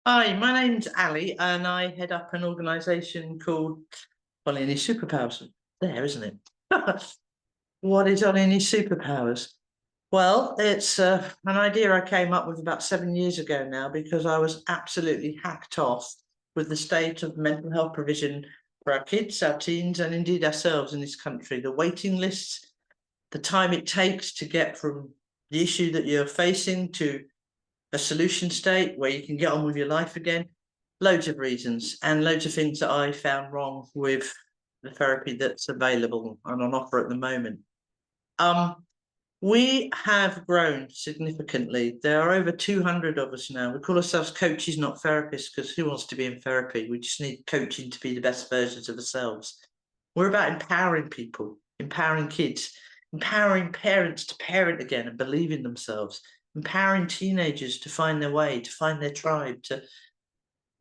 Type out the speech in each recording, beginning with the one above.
Hi, my name's Ali, and I head up an organisation called Ollie and his Superpowers. There, isn't it? What is Ollie and his Superpowers? Well, it's an idea I came up with about 7 years ago now because I was absolutely hacked off with the state of mental health provision for our kids, our teens, and indeed ourselves in this country. The waiting lists, the time it takes to get from the issue that you're facing to a solution state where you can get on with your life again. Loads of reasons and loads of things that I found wrong with the therapy that's available and on offer at the moment. We have grown significantly. There are over 200 of us now. We call ourselves coaches, not therapists, because who wants to be in therapy? We just need coaching to be the best versions of ourselves. We're about empowering people, empowering kids, empowering parents to parent again and believe in themselves, empowering teenagers to find their way, to find their tribe, to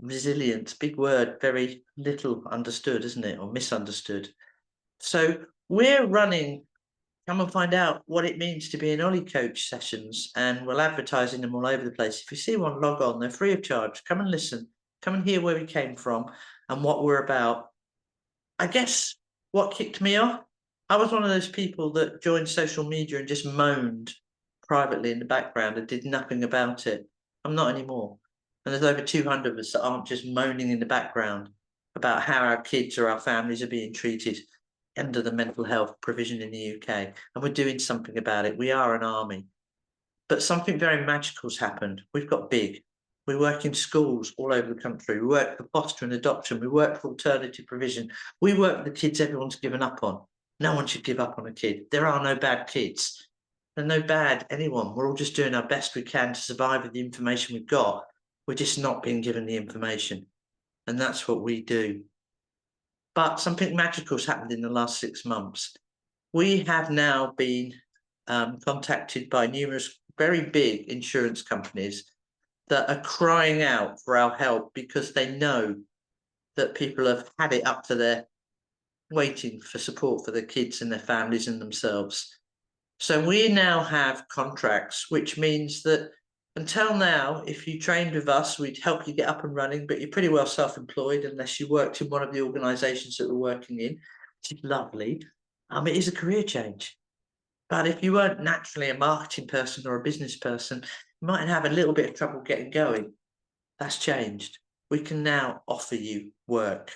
resilience, big word, very little understood, isn't it? Or misunderstood. So we're running, come and find out what it means to be in Ollie Coach sessions, and we're advertising them all over the place. If you see one, log on, they're free of charge. Come and listen, come and hear where we came from and what we're about. I guess what kicked me off, I was one of those people that joined social media and just moaned privately in the background and did nothing about it. I'm not anymore. And there's over 200 of us that aren't just moaning in the background about how our kids or our families are being treated under the mental health provision in the UK. And we're doing something about it. We are an army. But something very magical's happened. We've got big. We work in schools all over the country. We work for foster and adoption. We work for alternative provision. We work with the kids everyone's given up on. No one should give up on a kid. There are no bad kids. There's no bad anyone. We're all just doing our best we can to survive with the information we've got. We're just not being given the information. And that's what we do. But something magical's happened in the last 6 months. We have now been contacted by numerous very big insurance companies that are crying out for our help because they know that people have had it up to their waiting for support for their kids and their families and themselves. So we now have contracts, which means that until now, if you trained with us, we'd help you get up and running, but you're pretty well self-employed unless you worked in one of the organisations that we're working in, which is lovely. It is a career change. But if you weren't naturally a marketing person or a business person, you might have a little bit of trouble getting going. That's changed. We can now offer you work.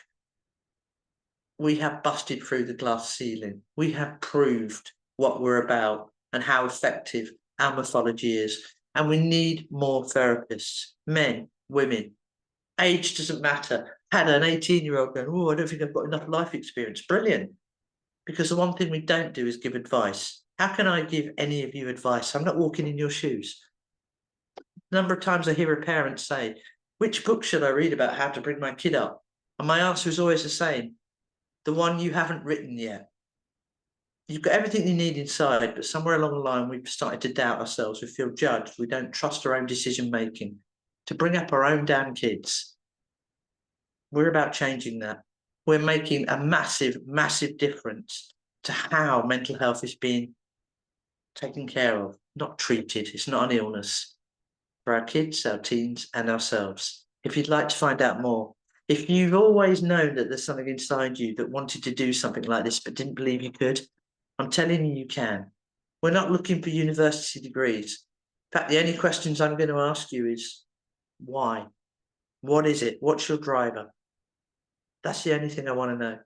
We have busted through the glass ceiling. We have proved what we're about and how effective our mythology is. And we need more therapists, men, women. Age doesn't matter. Had an 18-year-old going, oh, I don't think I've got enough life experience. Brilliant. Because the one thing we don't do is give advice. How can I give any of you advice? I'm not walking in your shoes. The number of times I hear a parent say, which book should I read about how to bring my kid up? And my answer is always the same. The one you haven't written yet. You've got everything you need inside, but somewhere along the line, we've started to doubt ourselves. We feel judged. We don't trust our own decision making to bring up our own damn kids. We're about changing that. We're making a massive, massive difference to how mental health is being taken care of, not treated. It's not an illness for our kids, our teens, and ourselves. If you'd like to find out more, if you've always known that there's something inside you that wanted to do something like this but didn't believe you could, I'm telling you, you can. We're not looking for university degrees. In fact, the only questions I'm going to ask you is, why? What is it? What's your driver? That's the only thing I want to know.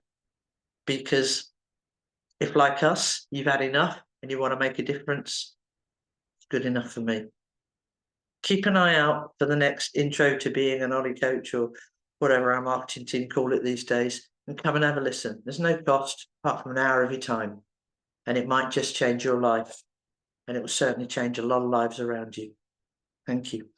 Because if, like us, you've had enough and you want to make a difference, it's good enough for me. Keep an eye out for the next intro to being an Ollie coach or whatever our marketing team call it these days, and come and have a listen. There's no cost apart from an hour of your time, and it might just change your life, and it will certainly change a lot of lives around you. Thank you.